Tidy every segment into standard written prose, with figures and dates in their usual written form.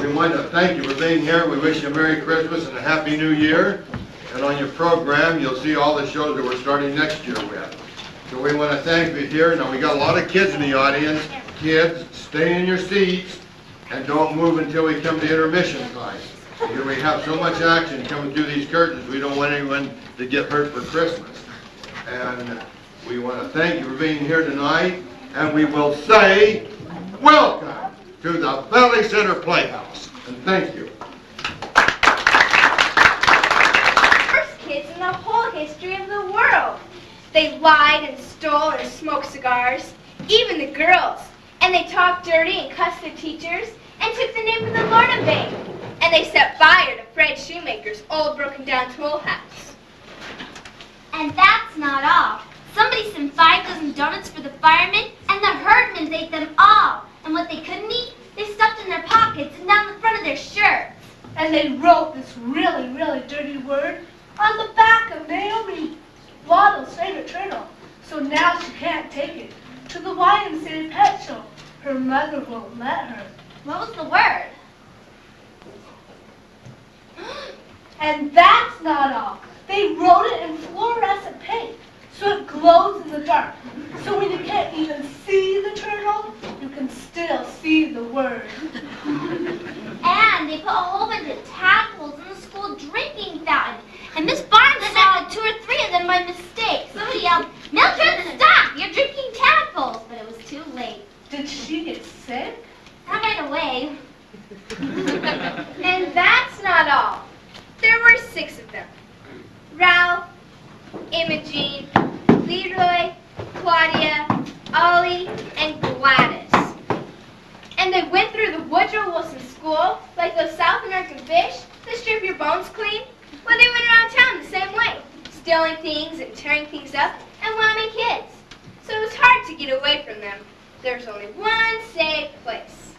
We want to thank you for being here. We wish you a Merry Christmas and a Happy New Year. And on your program, you'll see all the shows that we're starting next year with. So we want to thank you here. Now, we got a lot of kids in the audience. Kids, stay in your seats and don't move until we come to intermission time. Here we have so much action coming through these curtains, we don't want anyone to get hurt for Christmas. And we want to thank you for being here tonight. And we will say, welcome to the Valley Center Playhouse. And thank you. First kids in the whole history of the world. They lied and stole and smoked cigars, even the girls. And they talked dirty and cussed their teachers and took the name of the Lord in vain. And they set fire to Fred Shoemaker's old broken down tool house. And that's not all. Somebody sent 5 dozen donuts for the firemen, and the Herdmans ate them all. And what they couldn't eat, they stuffed in their pockets and down the front of their shirts. And they wrote this really, really dirty word on the back of Naomi Waddle's favorite turtle. So now she can't take it to the YMCA pet show. Her mother won't let her. What was the word? And that's not all. They wrote it in fluorescent paint, so it glows in the dark. So when you can't even see the turtle, you can still see the word. And they put a whole bunch of tadpoles in the school drinking fountain. And Miss Barnes saw 2 or 3 of them by mistake. Somebody yelled, "Mildred, stop! You're drinking tadpoles!" But it was too late. Did she get sick? Not right away. And that's not all. There were 6 of them. Ralph, Imogene, Leroy, Claudia, Ollie, and Gladys. And they went through the Woodrow Wilson School like those South American fish that strip your bones clean. Well, they went around town the same way, stealing things and tearing things up and whamming kids. So it was hard to get away from them. There was only one safe place.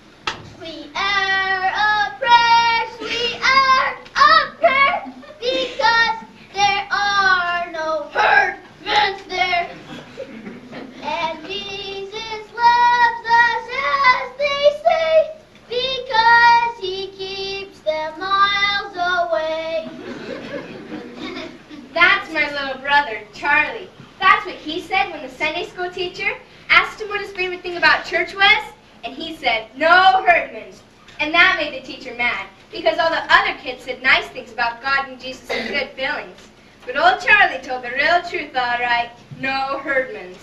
We are oppressed, we are oppressed, because there are no herdmen there. And Jesus loves us as they say, because he keeps them miles away. That's my little brother, Charlie. That's what he said when the Sunday school teacher asked him what his favorite thing about church was, and he said, "No herdmans." And that made the teacher mad, because all the other kids said nice things about God and Jesus and good feelings. But old Charlie told the real truth, all right. No herdmans.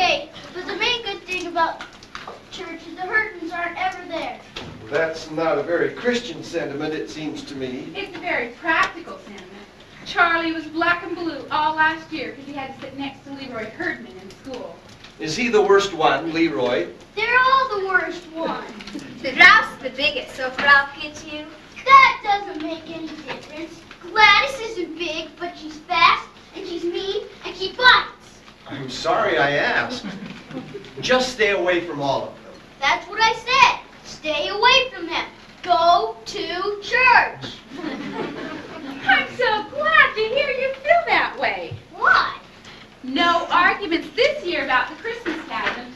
Okay, but the main good thing about church is the hurtins aren't ever there. That's not a very Christian sentiment, it seems to me. It's a very practical sentiment. Charlie was black and blue all last year because he had to sit next to Leroy Herdman in school. Is he the worst one, Leroy? They're all the worst ones. The Ralph's the biggest, so if Ralph gets you, That doesn't make any difference. Gladys isn't big, but she's fast, and she's mean, and she bites. I'm sorry I asked. Just stay away from all of them. That's what I said. Stay away from them. Go to church. I'm so glad to hear you feel that way. Why? No arguments this year about the Christmas pageant.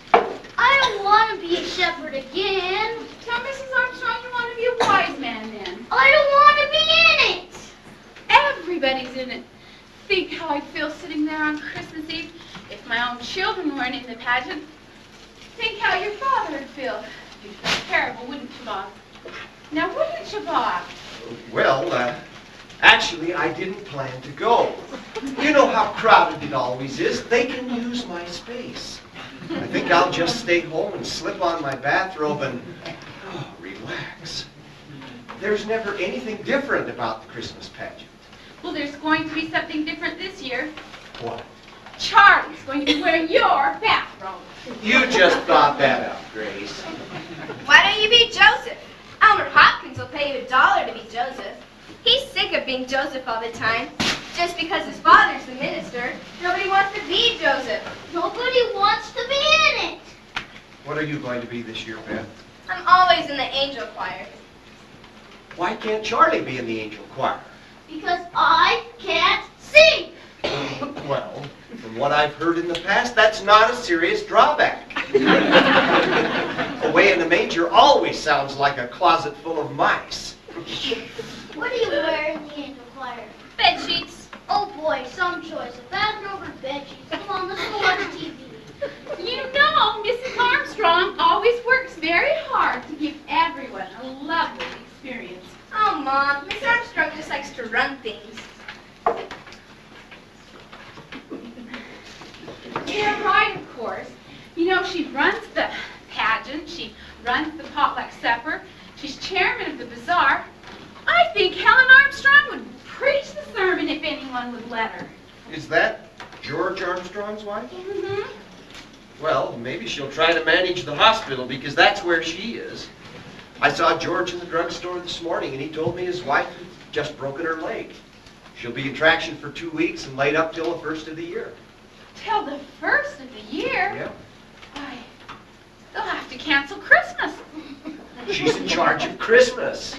I don't want to be a shepherd again. Tell Mrs. Armstrong you want to be a wise man then. I don't want to be in it. Everybody's in it. Think how I'd feel sitting there on Christmas Eve if my own children weren't in the pageant. Think how your father would feel. You'd feel terrible, wouldn't you, Bob? Now, wouldn't you, Bob? Well, actually, I didn't plan to go. You know how crowded it always is. They can use my space. I think I'll just stay home and slip on my bathrobe and relax. There's never anything different about the Christmas pageant. Well, there's going to be something different this year. What? Charlie's going to be wearing your bathrobe. You just thought that up, Grace. why don't you be Joseph? Elmer Hopkins will pay you $1 to be Joseph. He's sick of being Joseph all the time. Just because his father's the minister, nobody wants to be Joseph. Nobody wants to be in it. What are you going to be this year, Beth? I'm always in the angel choir. Why can't Charlie be in the angel choir? Because I can't sing. Well, from what I've heard in the past, that's not a serious drawback. Away in the manger always sounds like a closet full of mice. What do you wear in the angel choir? Bed sheets. Oh boy, some choice. A bathrobe or bed sheets. Come on, let's go watch TV. You know, Mrs. Armstrong always works very hard to give everyone a lovely experience. Oh, Mom, Miss Armstrong just likes to run things. Yeah, right, of course. You know, she runs the pageant, she runs the potluck supper, she's chairman of the bazaar. I think Helen Armstrong would preach the sermon if anyone would let her. Is that George Armstrong's wife? Mm-hmm. Well, maybe she'll try to manage the hospital because that's where she is. I saw George in the drugstore this morning and he told me his wife had just broken her leg. She'll be in traction for 2 weeks and laid up till the first of the year. Till the first of the year? Yeah. Why, they'll have to cancel Christmas. She's in charge of Christmas.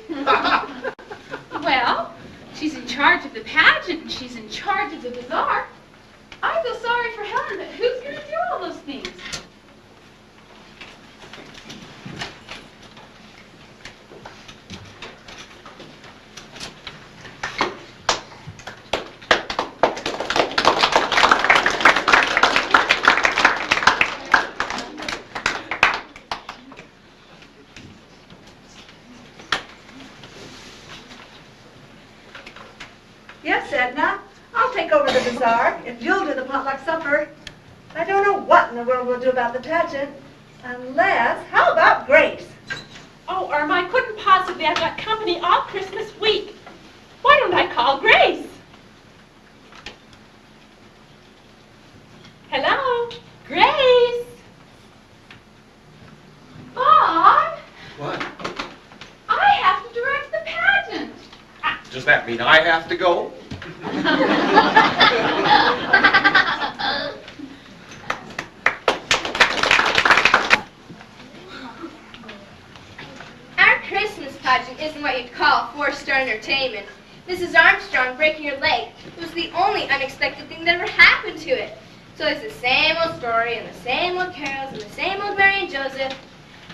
Well, she's in charge of the pageant and she's in charge of the bazaar. I feel sorry for Helen, but who's going to do all those things? Yes, Edna. I'll take over the bazaar if you'll do the potluck supper. I don't know what in the world we'll do about the pageant. Unless, how about Grace? Oh, Irma, I couldn't possibly. I've got company all Christmas week. Why don't I call Grace? Hello? Grace? Bob, What? I have to direct the pageant. Does that mean I have to go? Our Christmas pageant isn't what you'd call four-star entertainment. Mrs. Armstrong breaking her leg was the only unexpected thing that ever happened to it. So it's the same old story and the same old carols and the same old Mary and Joseph.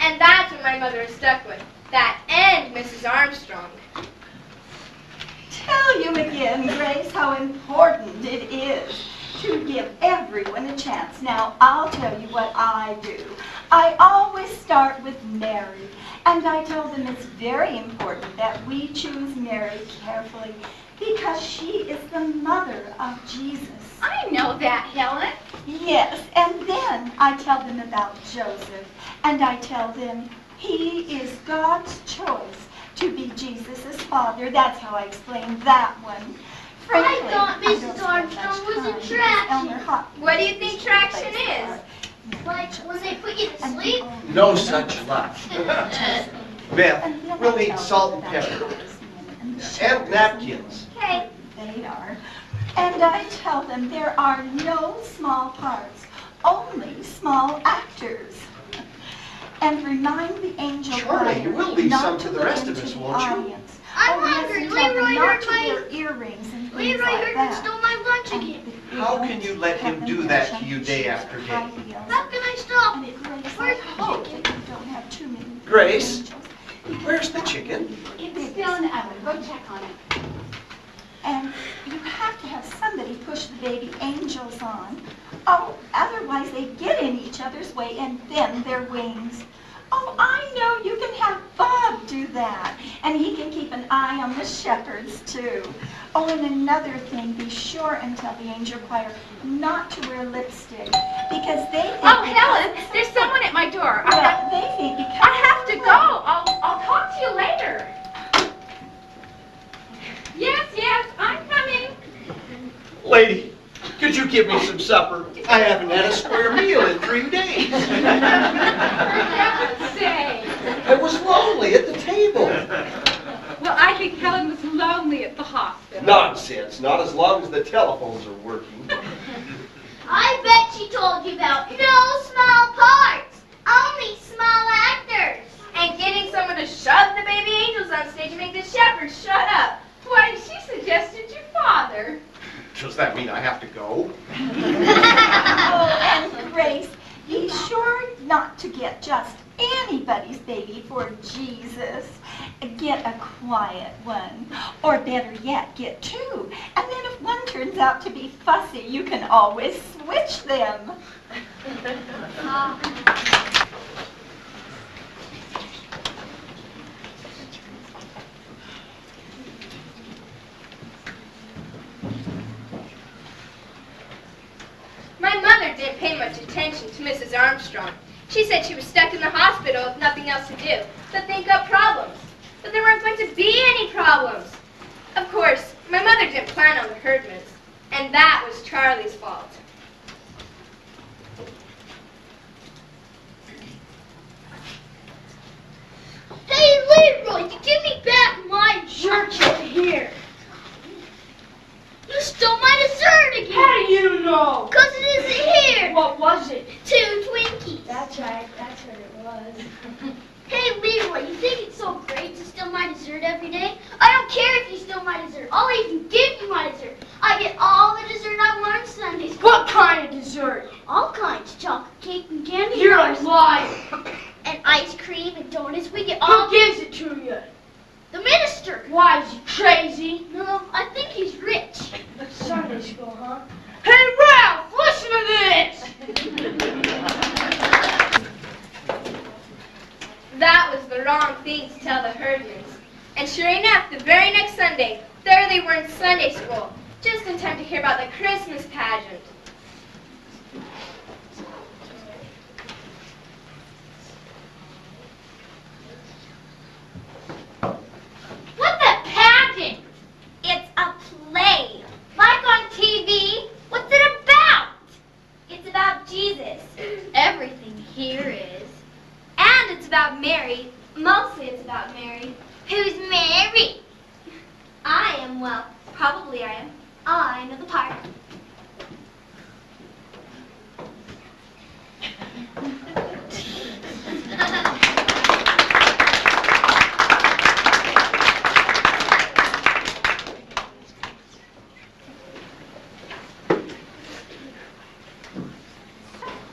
And that's what my mother is stuck with. That and Mrs. Armstrong. Tell you again, Grace, how important it is to give everyone a chance. Now, I'll tell you what I do. I always start with Mary, and I tell them it's very important that we choose Mary carefully because she is the mother of Jesus. I know that, Helen. Yes, and then I tell them about Joseph, and I tell them he is God's choice to be Jesus' father. That's how I explain that one. Frankly, thought don't Mrs. spend Armstrong much was time in with Elmer traction. Hopkins. What do you think traction is? Like when they put you to And sleep? No such luck. Beth, we'll need salt and pepper. And napkins. Okay. They are. And I tell them there are no small parts, only small actors. And remind the angel Charlie, choir you will leave not some to the look rest of into us, the won't you? audience. I'm Oh, yes, hungry. and tell them Leroy not heard to my- wear earrings and things Leroy like heard me that. stole my lunch And again. they How don't can you let have him them do wear that to junky you day shoes after or day? high heels. How can I stop And it? Grace, Where's I the hope chicken? that you don't have too many Grace? angels. Where's the chicken? It's still in the oven. Go check on it. And you have to have somebody push the baby angels on. Oh, otherwise they get in each other's way and bend their wings. Oh, I know, you can have Bob do that. And he can keep an eye on the shepherds, too. Oh, and another thing, be sure and tell the angel choir not to wear lipstick, because they think... Oh, Helen, there's someone at my door. Well, they think because... I have to go. I'll talk to you later. Yes, I'm coming. Lady, could you give me some supper? I haven't had a square meal in 3 days. For heaven's sake. I was lonely at the table. Well, I think Helen was lonely at the hospital. Nonsense, not as long as the telephones are working. I bet she told you about no small parts, only small actors. And getting someone to shove the baby angels on stage and make the shepherds shut up. Why, she suggested your father. Does that mean I have to go? Oh, and Grace, be sure not to get just anybody's baby for Jesus. Get a quiet one, or better yet, get 2. And then if one turns out to be fussy, you can always switch them. My mother didn't pay much attention to Mrs. Armstrong. She said she was stuck in the hospital with nothing else to do but think up problems. But there weren't going to be any problems. Of course, my mother didn't plan on the Herdmans, and that was Charlie's fault. Hey, Leroy, you give me back my jerk here. You stole my dessert again. How do you know? Because it isn't here. What was it? 2 Twinkies. That's right. That's what it was. Hey, Leroy, you think it's so great to steal my dessert every day? I don't care if you steal my dessert. I'll even give you my dessert. I get all the dessert I want on Sundays. What kind of dessert? All kinds. Chocolate cake and candy. You're a liar. And ice cream and donuts. We get Who all... gives it to you? The minister. Why, is he crazy? No, I think he's rich. Sunday school, huh? Hey, Ralph, listen to this! That was the wrong thing to tell the Herdmans. And sure enough, the very next Sunday, there they were in Sunday school, just in time to hear about the Christmas pageant. What's a pageant? It's a play. Like on TV? What's it about? It's about Jesus. Everything here is. And it's about Mary. Mostly it's about Mary. Who's Mary? I am, well, probably I am. I know the part.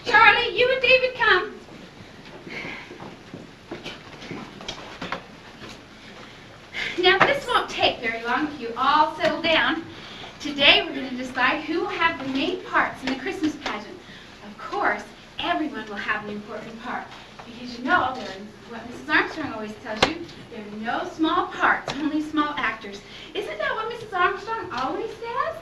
Charlie, you and David come. Now, this won't take very long if you all settle down. Today, we're going to decide who will have the main parts in the Christmas pageant. Of course, everyone will have an important part. Because you know, what Mrs. Armstrong always tells you, there are no small parts, only small actors. Isn't that what Mrs. Armstrong always says?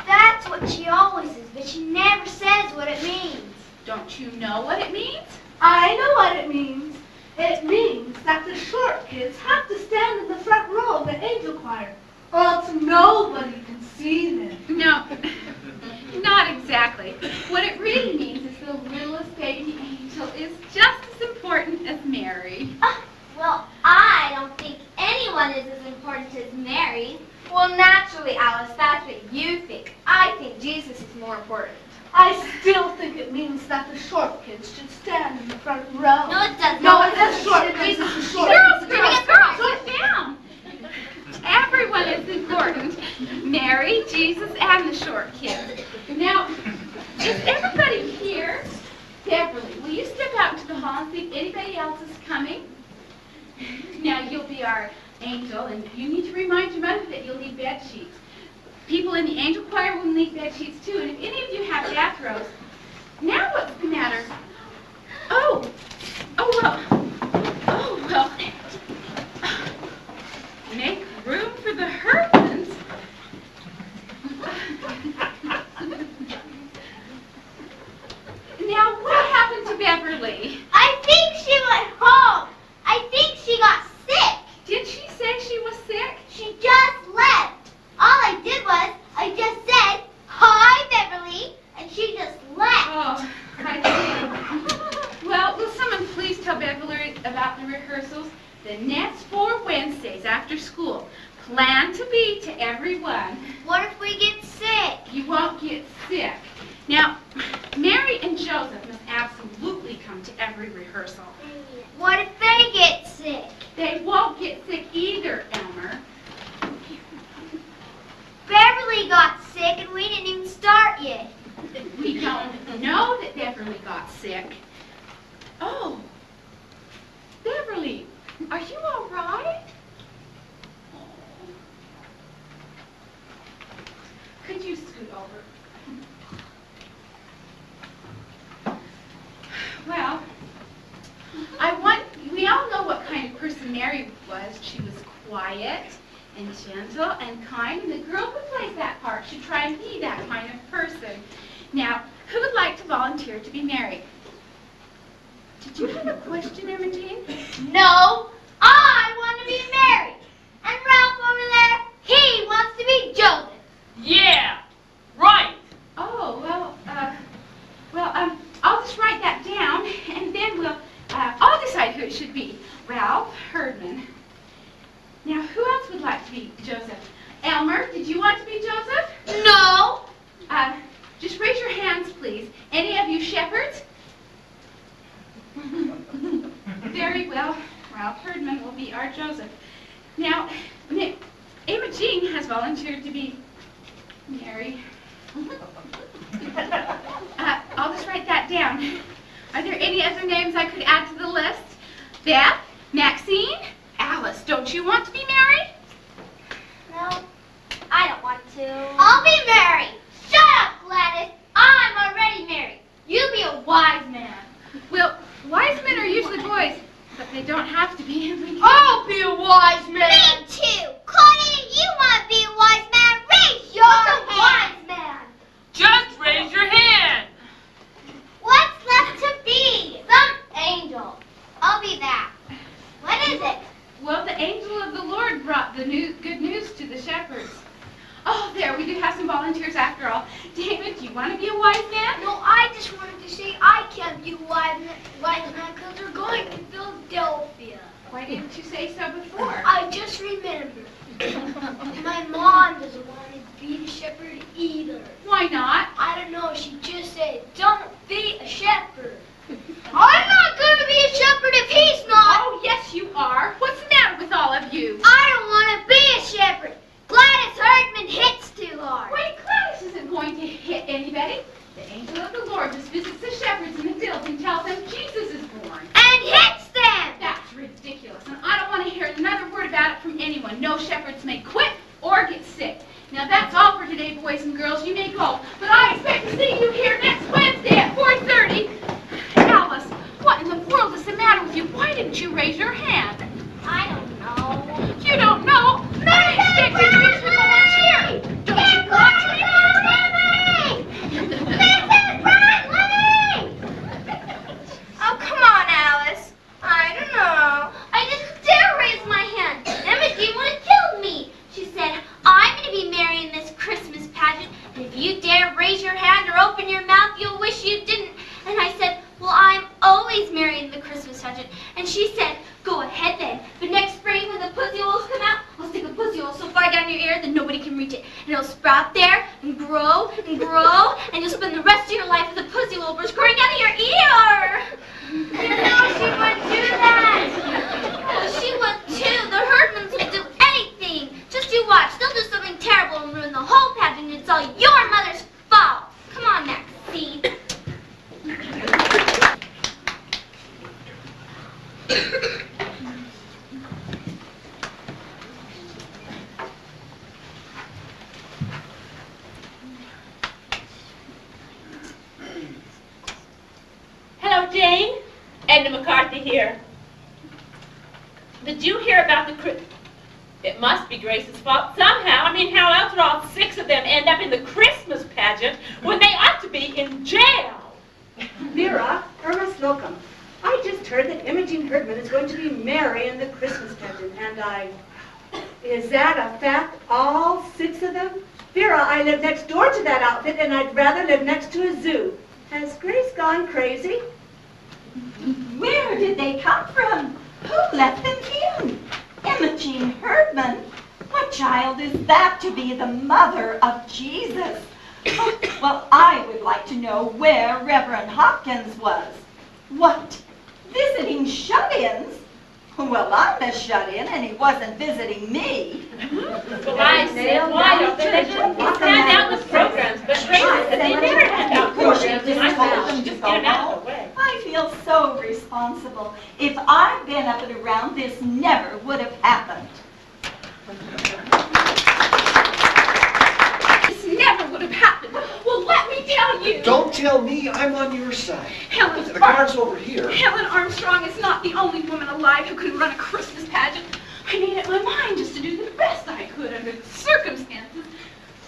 That's what what she always is, but she never says what it means. Don't you know what it means? I know what it means. It means that the short kids have to stand in the front row of the angel choir, or else nobody can see them. No, not exactly. What it really means is the littlest baby angel is just as important as Mary. Well, I don't think anyone is as important as Mary. Well, naturally, Alice, that's what you think. I think Jesus is more important. I still think it means that the short kids should stand in the front row. No, it doesn't. No, it is short kids. It's the short Girls, kids. girls, sit down. Everyone is important. Mary, Jesus, and the short kids. Now, is everybody here? Beverly, will you step out into the hall and see if anybody else is coming? Now, you'll be our angel, and you need to remind your mother that you'll need bed sheets. People in the angel choir will need bed sheets too, and if any of you have bathrobes, now what's the matter? Oh well, make room for the Herdmans. Now, what happened to Beverly? I think she went home. I think she got sick. Did she say she was sick? She just left. All I did was, I just said, "Hi, Beverly," and she just left. Oh, I see. Well, will someone please tell Beverly about the rehearsals? The next 4 Wednesdays after school. Plan to be to everyone. What if we get sick? You won't get sick. Now, Mary and Joseph must absolutely come to every rehearsal. What if they get sick? They won't get sick either, Elmer. Beverly got sick and we didn't even start yet. We don't know that Beverly got sick. Oh, Beverly, are you all right? Could you scoot over? Well, we all know what kind of person Mary was. She was quiet and gentle and kind, and the girl who plays that part should try and be that kind of person. Now, who would like to volunteer to be Mary? Did you have a question, Imogen? No, I want to be Mary. And Ralph over there, he wants to be Joseph. Yeah, right. Oh, I'll just write that down, and then I'll decide who it should be. Ralph Herdman. Now, who else would like to be Joseph? Elmer, did you want to be Joseph? No. Just raise your hands, please. Any of you shepherds? Very well. Ralph Herdman will be our Joseph. Now, Imogen has volunteered to be Mary. I'll just write that down. Are there any other names I could add to the list? Beth? Maxine? Alice, don't you want to be Mary? No, I don't want to. I'll be Mary. Shut up, Gladys. I'm already married. You be a wise man. Well, wise men are usually boys, but they don't have to be. I'll be a wise man. Me too. Claudia, you want to be a wise man? Raise your hand. Wise man. Just raise your hand. What's left to be? Some angel. I'll be that. What is it? Well, the angel of the Lord brought the good news to the shepherds. Oh, there, we do have some volunteers after all. David, do you want to be a wise man? No, I just wanted to say I can't be a wise man because we're going to Philadelphia. Why didn't you say so before? I just remembered. My mom doesn't want me to be a shepherd either. Why not? I don't know. She just said, don't be a shepherd. I'm not going to be a shepherd if he's not. Oh, yes, you are. What's the matter with all of you? I don't want to be a shepherd. Gladys Herdman hits too hard. Wait, Gladys isn't going to hit anybody. The angel of the Lord just visits the shepherds in the fields and tells them Jesus is born. And hits them. That's ridiculous, and I don't want to hear another word about it from anyone. No shepherds may quit or get sick. Now, that's all for today, boys and girls. You may go, but I expect to see you here next Wednesday at 4:30. Alice, what in the world is the matter with you? Why didn't you raise your hand? I don't know. You don't know? I expected you to volunteer. Don't you want to? pageant. And she said, go ahead then. But next spring when the pussy willows come out, I'll stick a pussy willow so far down your ear that nobody can reach it. And it'll sprout there and grow, and you'll spend the rest of your life with a pussy willow bush growing out of your ear. You know she wouldn't do that. Well, she would too. The Herdmans will do anything. Just you watch. They'll do something terrible and ruin the whole pageant. It's all your mother's fault. Come on, Maxine. Hello, Jane. Edna McCarthy here. Did you hear about the It must be Grace's fault somehow. I mean, how else would all 6 of them end up in the Christmas pageant when they ought to be in jail? Vera, Irma Slocum, I just heard that Imogene Herdman is going to be Mary in the Christmas pageant, and is that a fact, all 6 of them? Vera, I live next door to that outfit, and I'd rather live next to a zoo. Has Grace gone crazy? Where did they come from? Who let them in? Imogene Herdman? What child is that to be the mother of Jesus? Oh, well, I would like to know where Reverend Hopkins was. What? Visiting shut-ins? Well, I'm a shut-in, and he wasn't visiting me. Well, I said, why don't they hand out the programs? But Grace said they never hand out programs, and I said, just get them out of the way. I feel so responsible. If I'd been up and around, this never would have happened. This never would have happened. Well, let me tell you. Don't tell me. I'm on your side. The card's over here. Helen Armstrong is not the only woman alive who could run a Christmas pageant. I made up my mind just to do the best I could under the circumstances.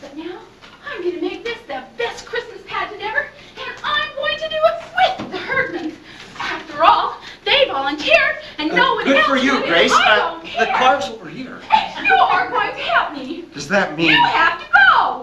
But now, I'm going to make this the best Christmas pageant ever, and I'm going to do it with the Herdmans. After all, they volunteered, and no one else Good for you, would. Grace. I don't care. The card's over here. And you are going to help me. Does that mean... You have to go.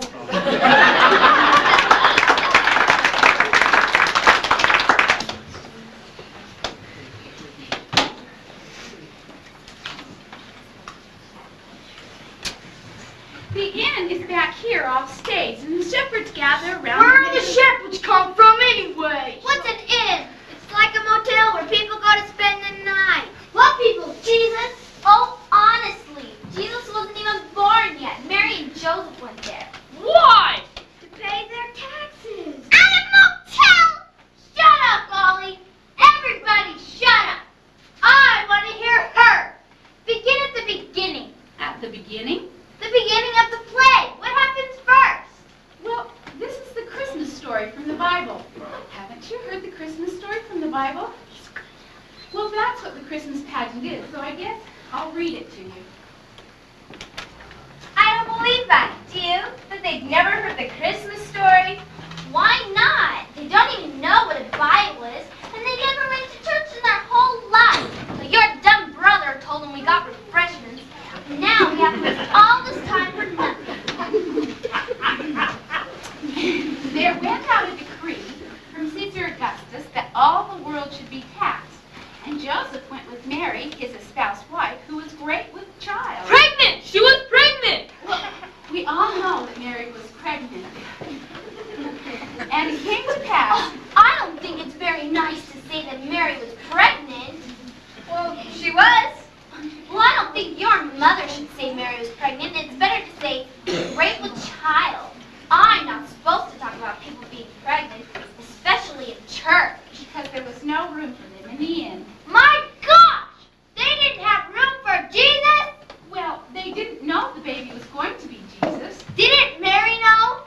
The inn is back here off stage, and the shepherds gather around. Where do the shepherds come from anyway? What's an inn? It's like a motel where people go to spend the night. What people? Jesus? Oh, honestly, Jesus wasn't even born yet. Mary and Joseph went there. Why? To pay their taxes. At a motel! Shut up, Ollie. Everybody shut up. I want to hear her. Begin at the beginning. At the beginning? The beginning of the play. What happens first? Well, this is the Christmas story from the Bible. Haven't you heard the Christmas story from the Bible? Well, that's what the Christmas pageant is, so I guess I'll read it to you. I don't believe that. Do you? That they've never heard the Christmas story? Why not? They don't even know what a Bible is, and they never went to church in their whole life. But your dumb brother told them we got refreshments, and now we have to waste all this time for nothing. There went out a decree from Caesar Augustus that all the world should be taxed. And Joseph went with Mary, his espoused wife, who was great with child. Pregnant! She was pregnant! Well, we all know that Mary was pregnant. And it came to pass. I don't think it's very nice to say that Mary was pregnant. Well, she was. Well, I don't think your mother should say Mary was pregnant. It's better to say great with child. I'm not supposed to talk about people being pregnant, especially in church. Because there was no room for them in the inn. My gosh! They didn't have room for Jesus? Well, they didn't know the baby was going to be Jesus. Didn't Mary know?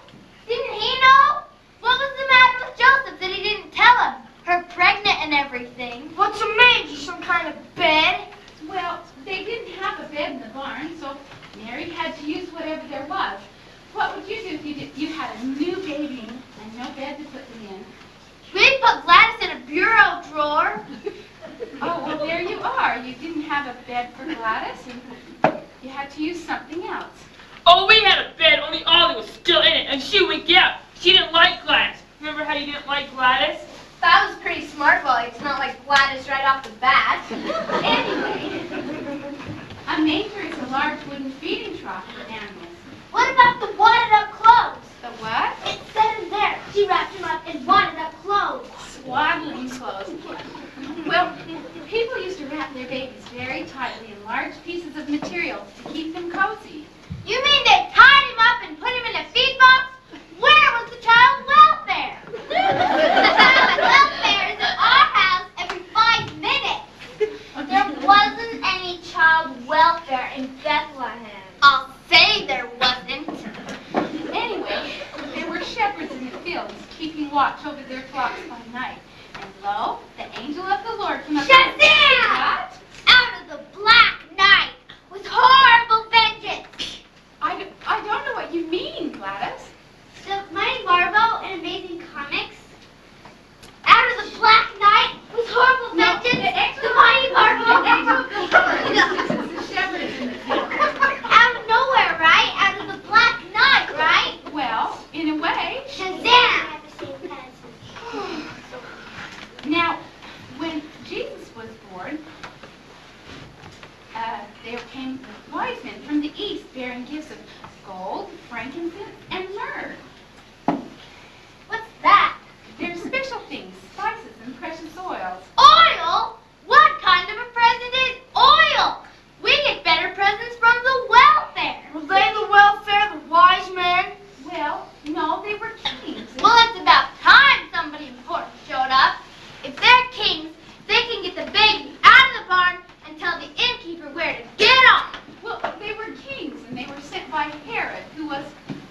Didn't he know? What was the matter with Joseph that he didn't tell him? Her pregnant and everything. What's a manger? Some kind of bed? Well, they didn't have a bed in the barn, so Mary had to use whatever there was. What would you do if you had a new baby and no bed to put them in? We put Gladys in a bureau drawer. Oh, well, there you are. You didn't have a bed for Gladys, and you had to use something else. Oh, we had a bed, only Ollie was still in it, and she would get up. She didn't like Gladys. Remember how you didn't like Gladys? That was pretty smart, Well, Well, it's not like Gladys right off the bat. Anyway. A manger is a large wooden feeding trough for animals. What about the wadded up clothes? The what? It said in there, she wrapped him up in wadded up clothes. Swaddling clothes. Well, people used to wrap their babies very tightly in large pieces of material to keep them cozy. You mean they tied him up and put him in a feed box? Where was the child welfare? The child welfare is at our house every 5 minutes. There wasn't any child welfare in Bethlehem. I'll say there wasn't. Anyway, there were shepherds in the fields keeping watch over their flocks by night. And lo, the angel of the Lord came up. Shazam! What? Out of the black night with horrible vengeance. I don't know what you mean, Gladys. The Mighty Marvel and Amazing Comics. Out of the black night with horrible vengeance. The Mighty Marvel. The angel of the Lord. This is the shepherds in the field. Out of nowhere, right? Out of the black night, right? Well, in a way. Shazam! Now, when Jesus was born, there came wise men from the east bearing gifts of gold, frankincense, and myrrh. What's that? They're special things, spices and precious oils. Oil? What kind of a present is oil? We get better presents from the welfare. Were they the welfare, the wise men? Well, no, they were kings. Well, it's about time somebody important showed up. If they're kings, they can get the baby out of the barn and tell the innkeeper where to get off. Well, they were kings, and they were sent by Herod, who was,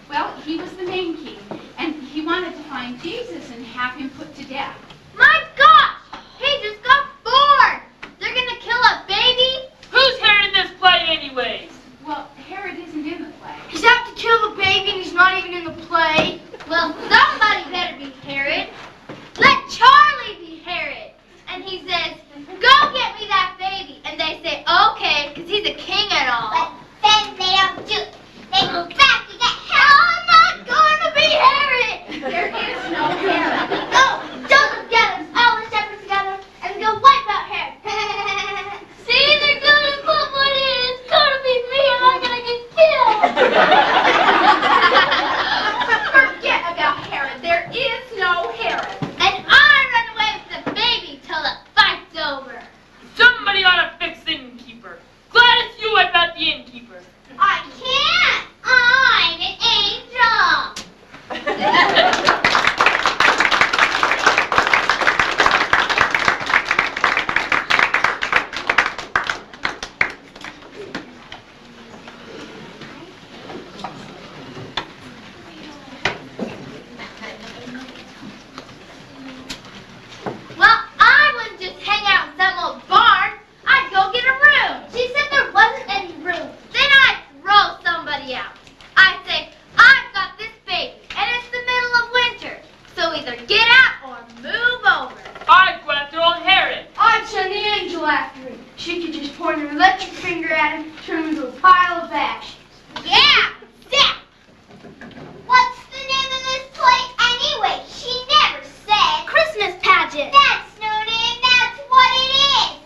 well, he was the main king, and he wanted to find Jesus and have him put to death. My gosh! He just got bored! They're gonna kill a baby? Who's Herod in this play anyways? Well, Herod isn't in the play. He's out to kill the baby and he's not even in the play. Well, somebody better be Herod. Let Charlie be Herod. And he says, go get me that baby. And they say, okay, because he's a king and all. But then they don't do it. They go back to get Herod. I'm not going to be Herod. There is no Herod. No, Joseph gathers all the shepherds together and go wipe out Herod. See, they're going to put one in. It's going to be me and I'm going to get killed. Forget about Herod. There is no Herod. And I run away with the baby till the fight's over. Somebody ought to fix the innkeeper. Gladys, you wipe out the innkeeper. I can't. I'm an angel. Well, I wouldn't just hang out in some old barn. I'd go get a room. She said there wasn't any room. Then I'd throw somebody out. I'd say, I've got this baby, and it's the middle of winter. So either get out or move over. I'd go after old Herod. I'd send the angel after him. She could just point her electric finger at him, turn him into a pile of ash. Yeah, zap. What's the name of this play anyway? She never said. Christmas Pageant. That's no name, that's what it is.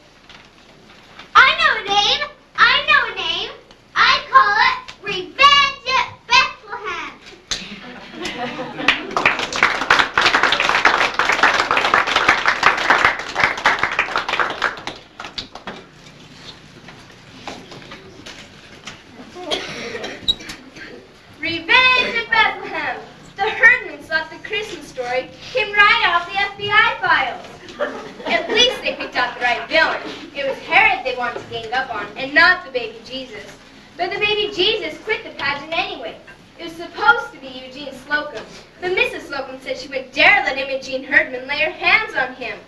I know a name. I know a name. I call it Revenge at Bethlehem. Revenge at Bethlehem. The herdmen thought the Christmas story came right off the FBI files. At least they picked out the right villain. It was Herod they wanted to gang up on, and not the baby Jesus. But the baby Jesus quit the pageant anyway. It was supposed to be Eugene Slocum, but Mrs. Slocum said she would dare let Imogene Herdman lay her hands on him.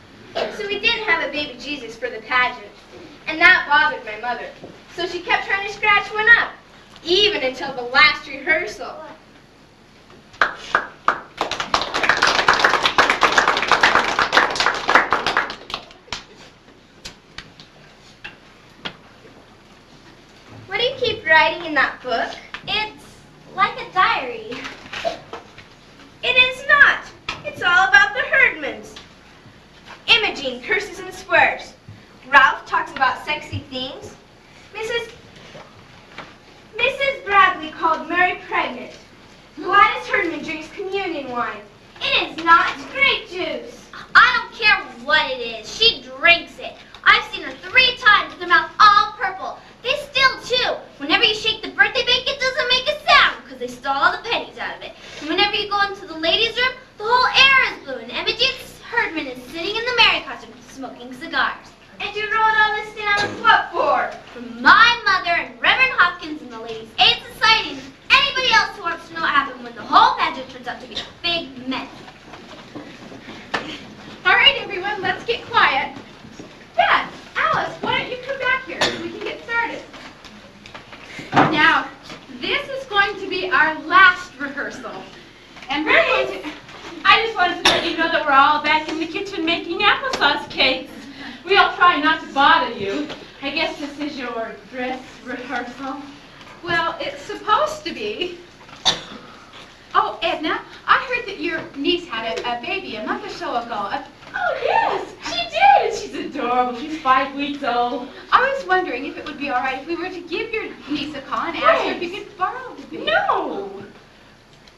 So we didn't have a baby Jesus for the pageant. And that bothered my mother. So she kept trying to scratch one up, even until the last rehearsal. What do you keep writing in that book? It's like a diary. It is not. It's all about the Herdmans. Imogen Imogene curses and swears. Ralph talks about sexy things. Mrs. Bradley called Mary pregnant. Gladys Herdman drinks communion wine. It is not grape juice. I don't care what it is. She drinks it. I've seen her 3 times with her mouth all purple. They still chew. Whenever you shake the birthday bake, it doesn't make a sound because they stole all the pennies out of it. And whenever you go into the ladies' room, the whole air is blue. And Imogene Herdman is sitting in the Mary costume smoking cigars. And you wrote all this down what for? For my mother and Reverend Hopkins and the Ladies' Aid Society and anybody else who wants to know what happened when the whole pageant turns out to be a big mess. All right, everyone, let's get quiet. Dad, Alice, why don't you come back here so we can get started? Now, this is going to be our last rehearsal. And we're going to... I just wanted to let you know that we're all back in the kitchen making applesauce cakes. We'll try not to bother you. I guess this is your dress rehearsal. Well, it's supposed to be. Oh, Edna, I heard that your niece had a baby a month or so ago. Oh, yes, she did. She's adorable. She's 5 weeks old. I was wondering if it would be all right if we were to give your niece a call and ask her if you could borrow the baby. No.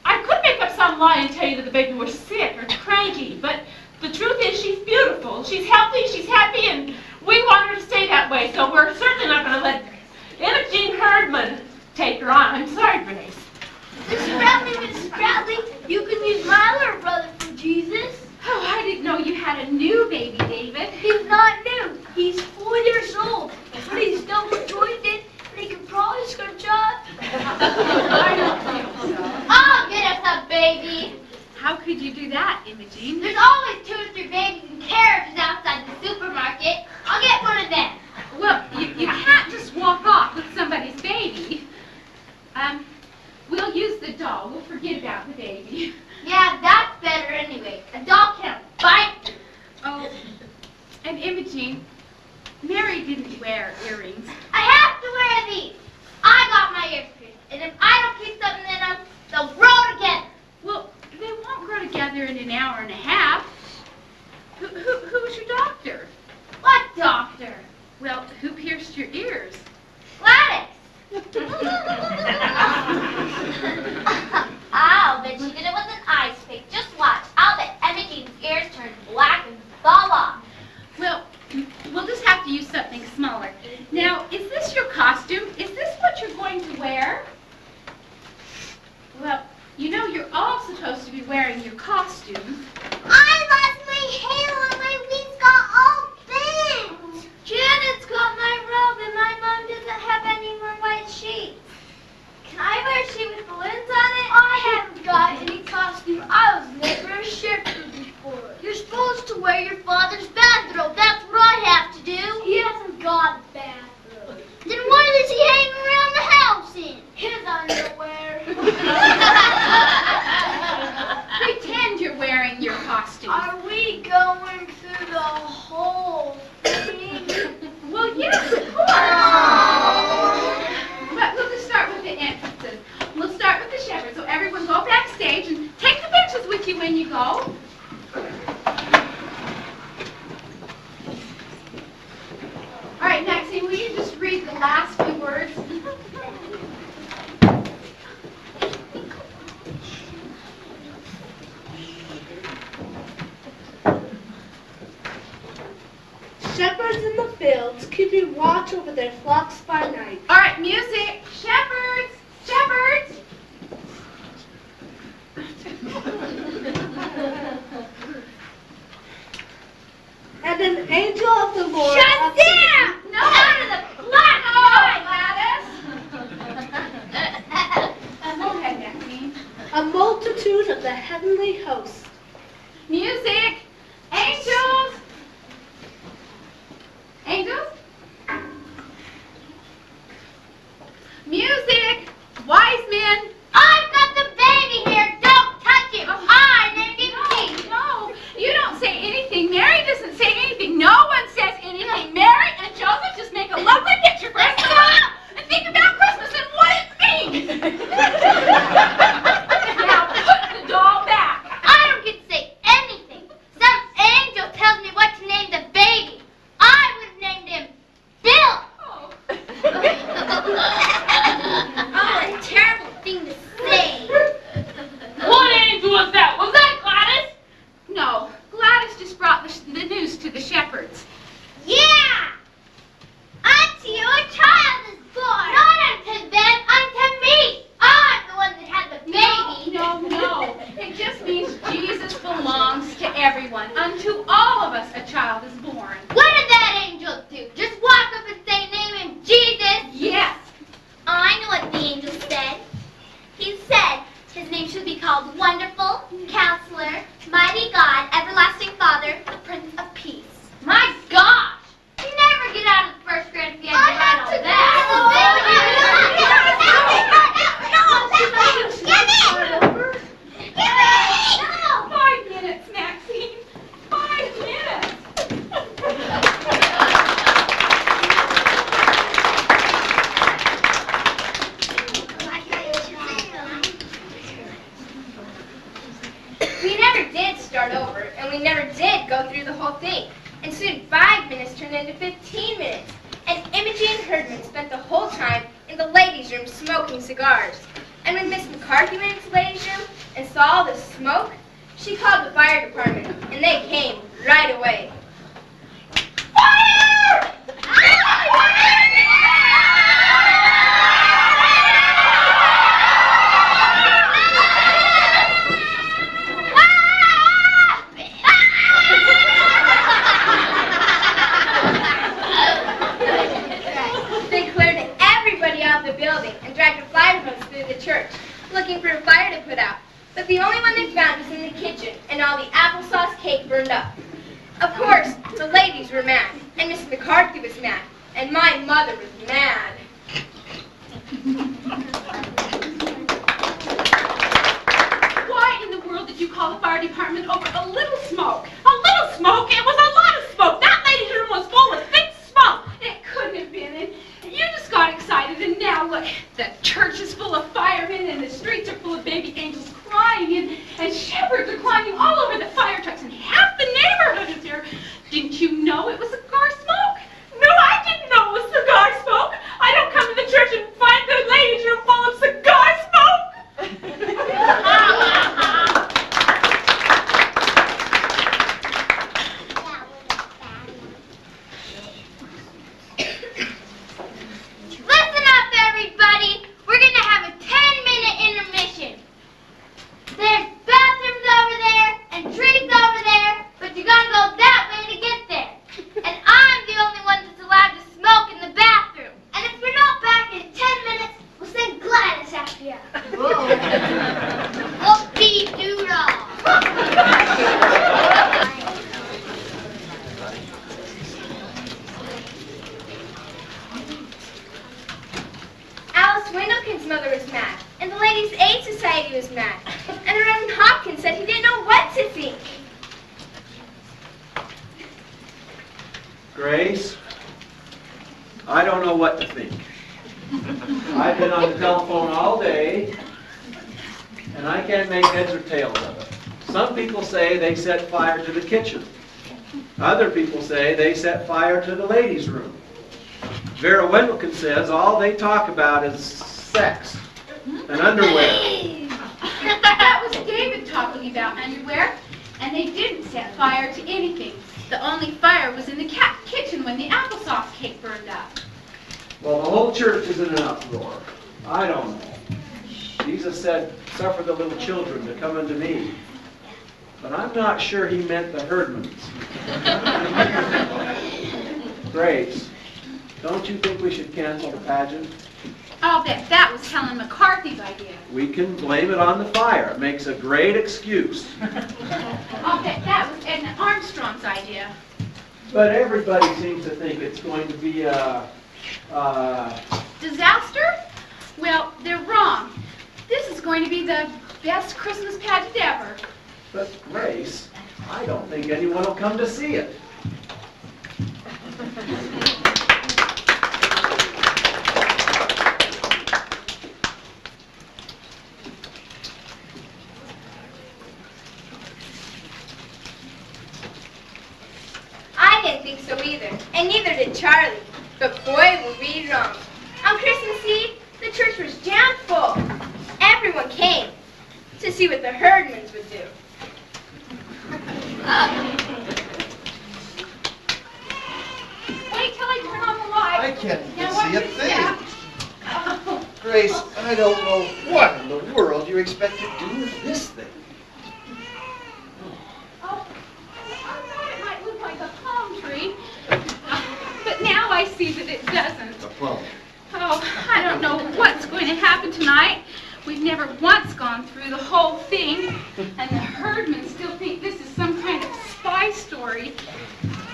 I could make up some lie and tell you that the baby was sick or cranky, but the truth is she's beautiful. She's healthy, she's happy, and we want her to stay that way, so we're certainly not going to let Imogene Herdman take her on. I'm sorry, Grace. Mrs. Bradley, you can use my little brother for Jesus. Oh, I didn't know you had a new baby, David. He's not new. He's 4 years old. But he's double jointed, and he can probably scratch up. I don't think so. I'll get us a baby. How could you do that, Imogene? There's always 2 or 3 babies in carriages outside the supermarket. I'll get one of them. Well, you can't just walk off with somebody's baby. We'll use the doll. We'll forget about the baby. Yeah, that's better anyway. A doll can't bite. Oh, and Imogene, Mary didn't wear earrings. I have to wear these. I got my ears pierced, and if I don't keep something in them, they'll grow together. Well, they won't grow together in an hour and a half. Who's your doctor? What doctor? Well, who pierced your ears? Gladys. I'll bet she did it with an ice pick. Just watch. I'll bet Imogene's ears turn black and fall off. Well, we'll just have to use something smaller. Now, is this your costume? Is this what you're going to wear? Well, you know you're all supposed to be wearing your costumes. I lost my halo and my wings got all bent. Janet's got my robe and my mom doesn't have any more white sheets. Can I wear a sheet with balloons on it? I haven't got any costume. I was never a shepherd before. You're supposed to wear your father's bathrobe. That's what I have to do. He hasn't got a bathrobe. Then what does he hang around the house in? His underwear. Pretend you're wearing your costume. Are we going through the whole thing? Well, yes, of course. But we'll just start with the entrances. We'll start with the shepherd. So everyone go backstage and take the benches with you when you go. All right, Maxine, will you just read the last few words? Shepherds in the fields, keeping watch over their flocks by night. All right, music. Shepherds! Shepherds! And an angel of the Lord. Shut down! No, out of the black Gladys! Go ahead, Maxine. A multitude of the heavenly host. Music! Angels! Angels? Music! Wise men! I've got the baby here. Don't touch him. I named him Keith. No, you don't say anything. Mary doesn't say anything. No one says anything. Mary and Joseph just make a lovely picture for us to go out and think about Christmas and what it means. Now put the doll back. I don't turned into 15 minutes, and Imogen Herdman spent the whole time in the ladies' room smoking cigars. And when Miss McCarthy went into the ladies' room and saw all the smoke, she called the fire department, and they came right away. Fire! They cleared everybody out of the building and dragged a fire hose through the church, looking for a fire to put out. But the only one they found was in the kitchen, and all the applesauce cake burned up. Of course, the ladies were mad, and Miss McCarthy was mad, and my mother was mad. Why in the world did you call the fire department over a little smoke? A little smoke? It was a lot of smoke. That ladies' room was full of thick smoke. It couldn't have been. And you just got excited, and now look, the church is full of firemen, and the streets are full of baby angels crying, and shepherds are climbing all over the fire trucks, and half the neighborhood is here. Didn't you know it was cigar smoke? No, I didn't know it was cigar smoke. I don't come to the church and find the ladies' room full of cigar smoke. Listen up, everybody. We're going to have a 10-minute intermission. There's bathrooms over there and trees over there, but you got to go that way to get there. And I'm the only one that's allowed to smoke in the bathroom. And if you're not back in 10 minutes, we'll send Gladys after you. Whoop-dee-doo-dah. Alice Windlekin's mother was mad, and the Ladies' Aid Society was mad, and Reverend Hopkins said he didn't know what to think. Grace, I don't know what to think. I've been on the telephone all day, and I can't make heads or tails of it. Some people say they set fire to the kitchen. Other people say they set fire to the ladies' room. Vera Wendelkin says all they talk about is sex and underwear. That was David talking about underwear, and they didn't set fire to anything. The only fire was in the kitchen when the applesauce cake burned up. Well, the whole church is in an uproar. I don't know. Jesus said, suffer the little children to come unto me. But I'm not sure he meant the Herdmans. Grace, don't you think we should cancel the pageant? I'll bet that was Helen McCarthy's idea. We can blame it on the fire. It makes a great excuse. I'll bet that was Edna Armstrong's idea. But everybody seems to think it's going to be a Disaster? Well, they're wrong. This is going to be the best Christmas pageant ever. But Grace, I don't think anyone will come to see it. I didn't think so either, and neither did Charlie. But boy, were we wrong. On Christmas Eve, the church was jam full. Everyone came to see what the Herdmans would do. Wait till I turn on the light. I can't even Now, see a what's thing. that? Oh. Grace, I don't know what in the world you expect to do with this thing. Oh, I thought it might look like a palm tree, but now I see that it doesn't. A plum. Oh, I don't know what's going to happen tonight. We've never once gone through the whole thing, and the Herdmans still think this is some kind of spy story.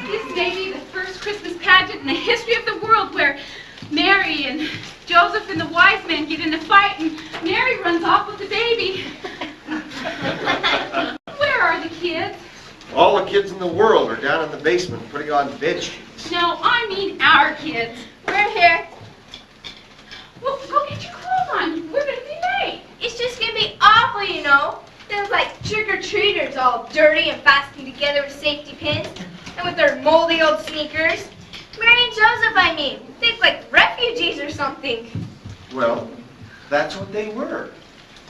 This may be the first Christmas pageant in the history of the world where Mary and Joseph and the wise men get in a fight, and Mary runs off with the baby. Where are the kids? All the kids in the world are down in the basement putting on bed sheets. No, I mean our kids. We're here. Well, go get your clothes on. We're going to be late. It's just gonna be awful, you know. There's like trick-or-treaters all dirty and fastened together with safety pins, and with their moldy old sneakers. Mary and Joseph, I mean. Think like refugees or something. Well, that's what they were.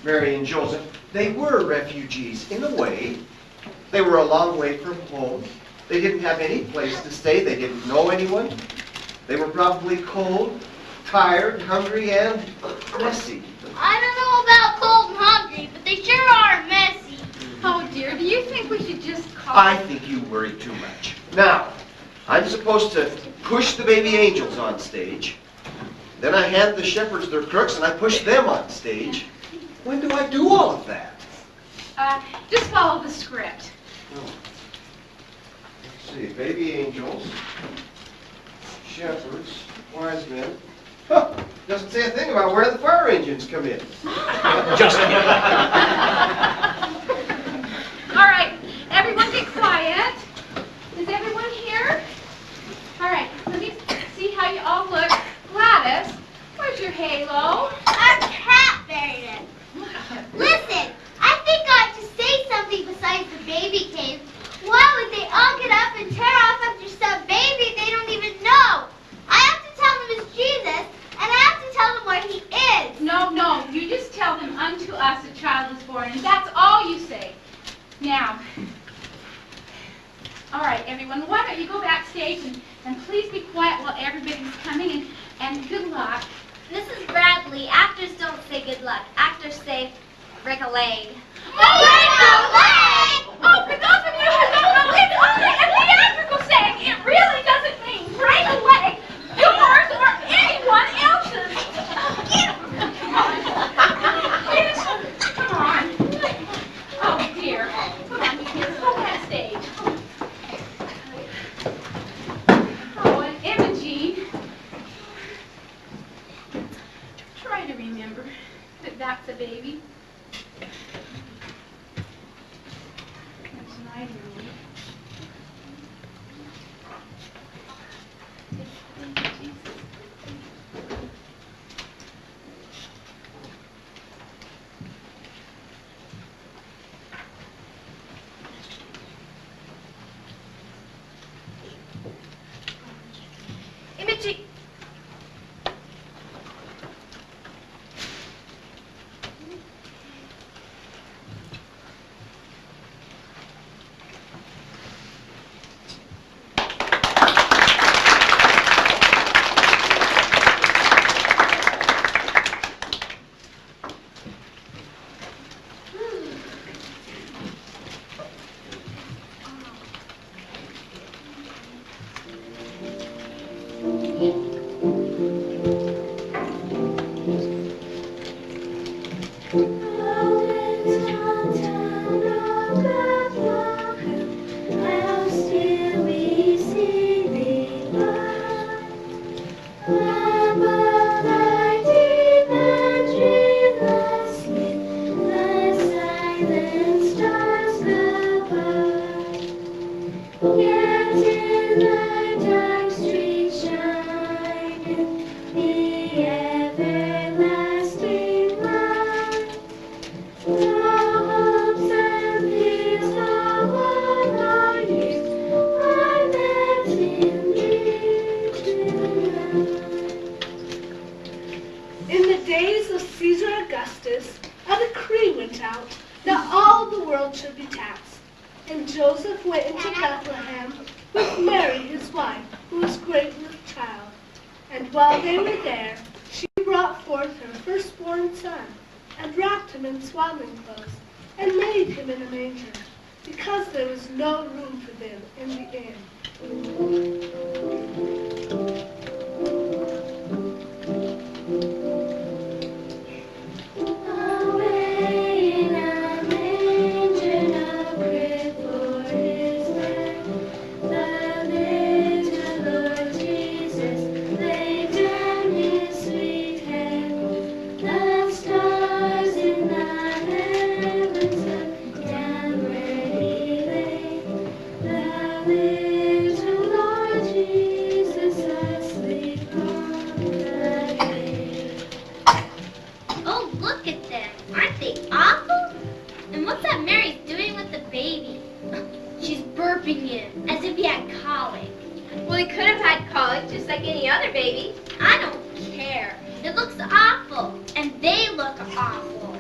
Mary and Joseph, they were refugees in a way. They were a long way from home. They didn't have any place to stay. They didn't know anyone. They were probably cold, tired, hungry, and messy. I don't know about cold and hungry, but they sure are messy. Oh, dear, do you think we should just call... I think you worry too much. Now, I'm supposed to push the baby angels on stage. Then I hand the shepherds their crooks and I push them on stage. When do I do all of that? Just follow the script. Oh. Let's see, baby angels, shepherds, wise men. Huh, doesn't say a thing about where the fire engines come in. Just kidding. All right, everyone get quiet. Is everyone here? All right, let me see how you all look. Gladys, where's your halo? Our cat buried it. Listen, I think I ought to say something besides the baby cave. Why would they all get up and tear off after some baby they don't even know? I have to tell them it's Jesus, and I have to tell them where he is. No, you just tell them, unto us a child is born, and that's all you say. Now, all right, everyone, why don't you go backstage and please be quiet while everybody's coming, and good luck. Mrs. Bradley, actors don't say good luck. Actors say break a leg. Oh, for those of you who don't know, it's only a theatrical saying. It really doesn't mean break a leg, yours or anyone else's. Please, come on. Oh, dear. Come on, you kids, go backstage. Oh, and Imogene, try to remember that that's a baby. That's an idea. Imogene. In the days of Caesar Augustus, a decree went out that all the world should be taxed. And Joseph went into Bethlehem with Mary, his wife, who was great with child. And while they were there, she brought forth her firstborn son, and wrapped him in swaddling clothes, and laid him in a manger, because there was no room for them in the inn. Little Lord Jesus. he could have had colic just like any other baby. I don't care. It looks awful, and they look awful.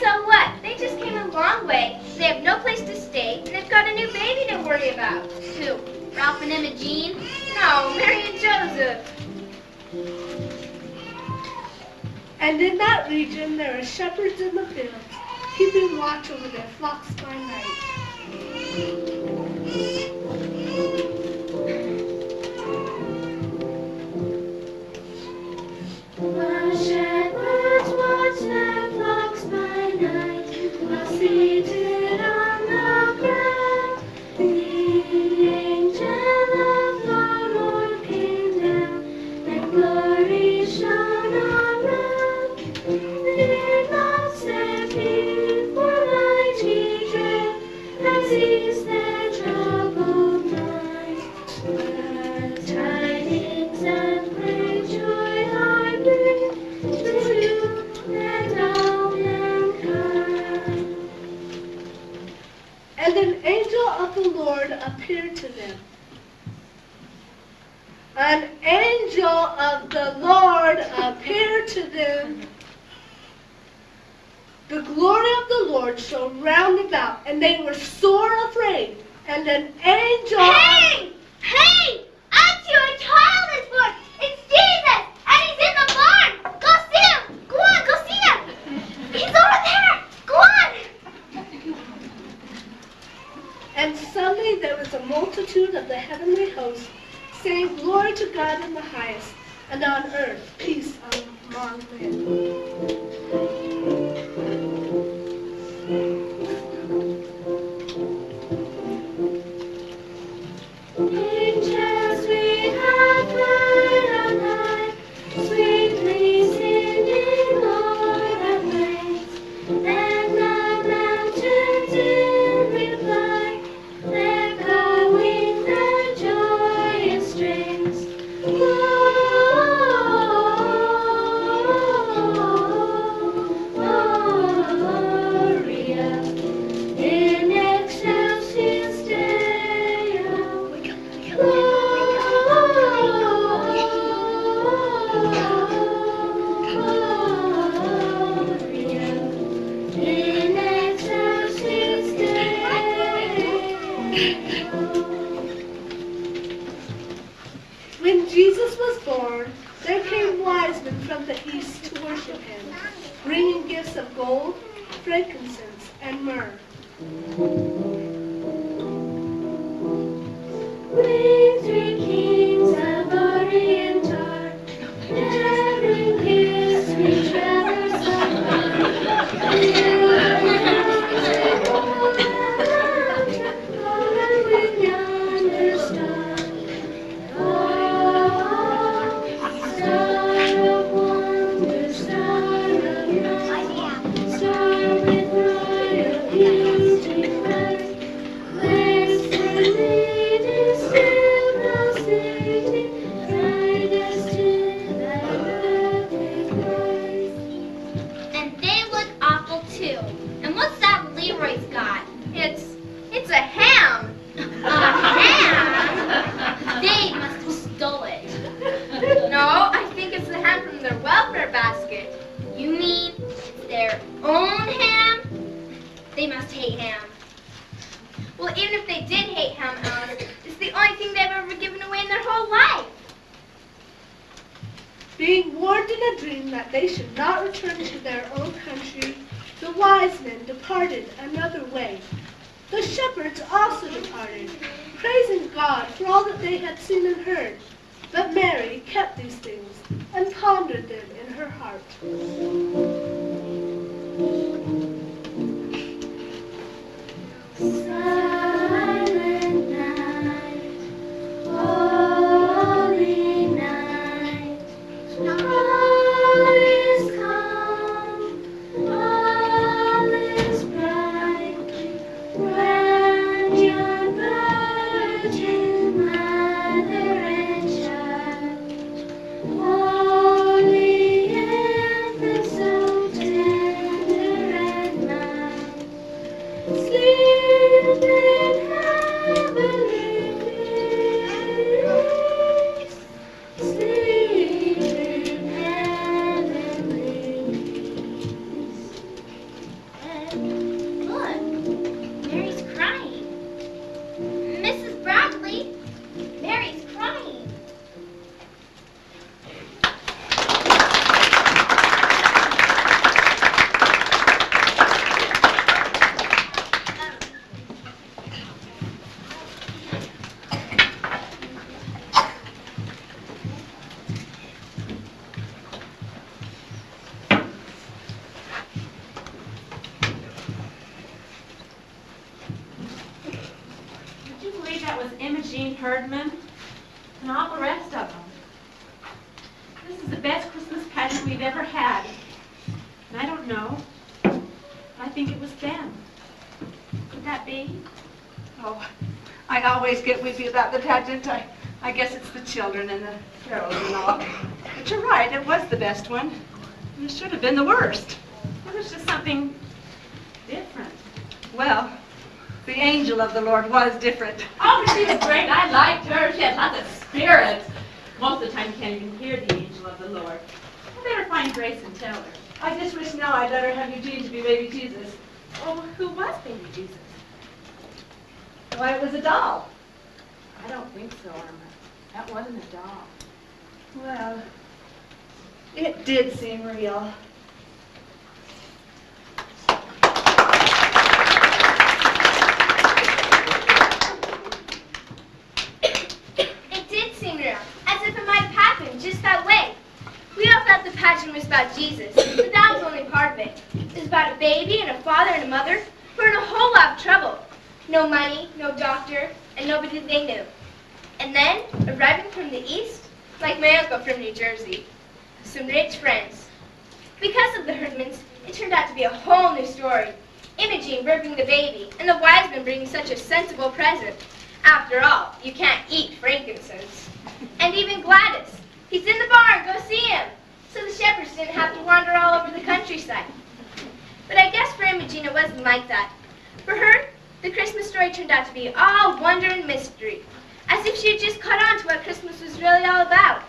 So what? They just came a long way. They have no place to stay, and they've got a new baby to worry about. Who? Ralph and Imogene? No, Mary and Joseph. And in that region there are shepherds in the fields, keeping watch over their flocks by night. While shepherds watch their flocks by night, while seated on the ground, the angel of the Lord came down, and glory shone around. Fear not, said he, for mighty dread has eased their troubled minds. Glad tidings and great joy I bring to you and all mankind. And an angel of the Lord appeared to them. An angel of the Lord appeared to them. The glory of the Lord shone round about, and they were sore afraid. And an angel... Hey! Hey! Auntie, a child is born! It's Jesus! And he's in the barn! Go see him! Go on, go see him! He's over there! Go on! And suddenly there was a multitude of the heavenly host, saying, Glory to God in the highest, and on earth peace among men. Angels we have heard on high, sweetly singing o'er the plains, and the mountains in reply, echoing their joyous strains. Gloria in excelsis Deo. In excelsis When Jesus was born, there came wise men from the east to worship him, bringing gifts of gold, frankincense, and myrrh. We three kings of Orient are, bearing gifts we traverse afar. Following yonder star. Oh, star of wonder, star of light, star with royal beauty bright. Whence the lady still thou city, guide us to thy perfect Christ. And they look awful too. And what's that Leroy's got? It's a ham. A ham? They must have stole it. No, I think it's the ham from their welfare basket. You mean it's their own ham? They must hate ham. Well, even if they did hate ham, Alice, it's the only thing they've ever given away in their whole life. Being warned in a dream that they should not return to their own country, the wise men departed another way. The shepherds also departed, praising God for all that they had seen and heard. But Mary kept these things and pondered them in her heart. Silent night, holy night, all is calm, all is bright, when your virgin mother and child, holy infant, so Herdman, and all the rest of them. This is the best Christmas pageant we've ever had. And I don't know. I think it was them. Could that be? Oh, I always get weepy about the pageant. I guess it's the children and the carols and all. But you're right, it was the best one. And it should have been the worst. It was just something different. Well, the angel of the Lord was different. Oh, she was great. I liked her. She had lots of spirit. Most of the time you can't even hear the angel of the Lord. I better find Grace and tell her. I just wish now I'd let her have Eugene to be baby Jesus. Oh, who was baby Jesus? Why, it was a doll. I don't think so, Irma. That wasn't a doll. Well, it did seem real. It did seem real, as if it might have happened just that way. We all thought the pageant was about Jesus, but that was only part of it. It was about a baby and a father and a mother who were in a whole lot of trouble. No money, no doctor, and nobody they knew. And then, arriving from the east, like my uncle from New Jersey, some rich friends. Because of the Herdmans, it turned out to be a whole new story. Imogene birthing the baby, and the wise men bringing such a sensible present. After all, you can't eat frankincense. And even Gladys. He's in the barn, go see him. So the shepherds didn't have to wander all over the countryside. But I guess for Imogene it wasn't like that. For her, the Christmas story turned out to be all wonder and mystery, as if she had just caught on to what Christmas was really all about.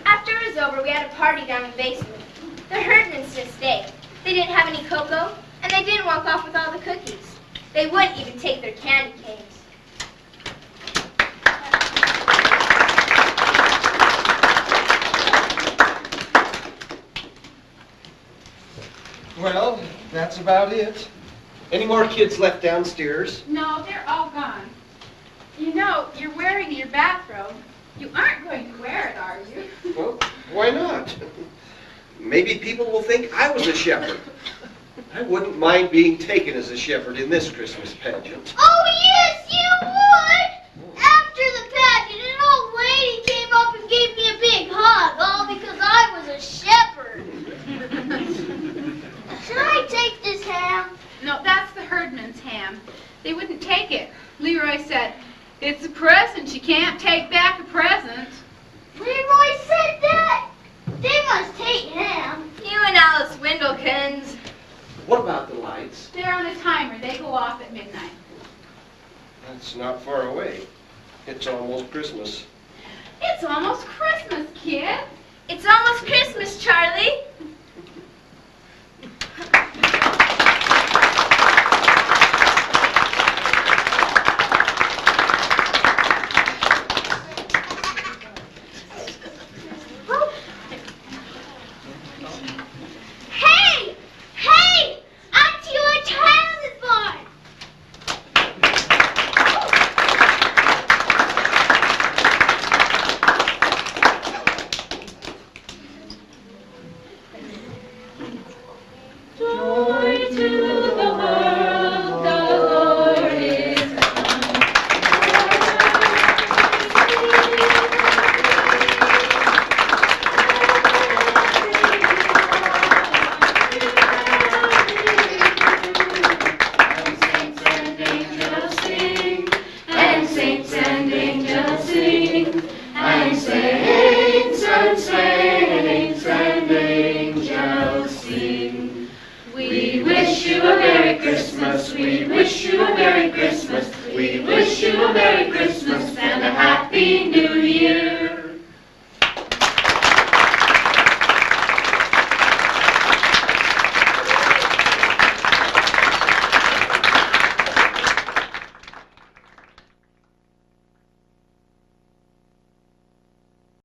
After it was over, we had a party down in the basement. The Herdmans just stayed. They didn't have any cocoa, and they didn't walk off with all the cookies. They wouldn't even take their candy canes. Well, that's about it. Any more kids left downstairs? No, they're all gone. You know, you're wearing your bathrobe. You aren't going to wear it, are you? Well, why not? Maybe people will think I was a shepherd. I wouldn't mind being taken as a shepherd in this Christmas pageant. Oh, yes, you would! After the pageant, an old lady came up and gave me a big hug, all because I was a shepherd. Should I take this ham? No, that's the Herdman's ham. They wouldn't take it. Leroy said, "It's a present. You can't take back a present." Leroy said that? They must hate ham. You and Alice Windlekins. What about the lights? They're on a timer. They go off at midnight. That's not far away. It's almost Christmas. It's almost Christmas, kid. It's almost Christmas, Charlie. Hey! Hey! Auntie Ortana's is born! Joy to the world, the Lord is And saints and angels sing, and saints and angels sing. We wish you a Merry Christmas.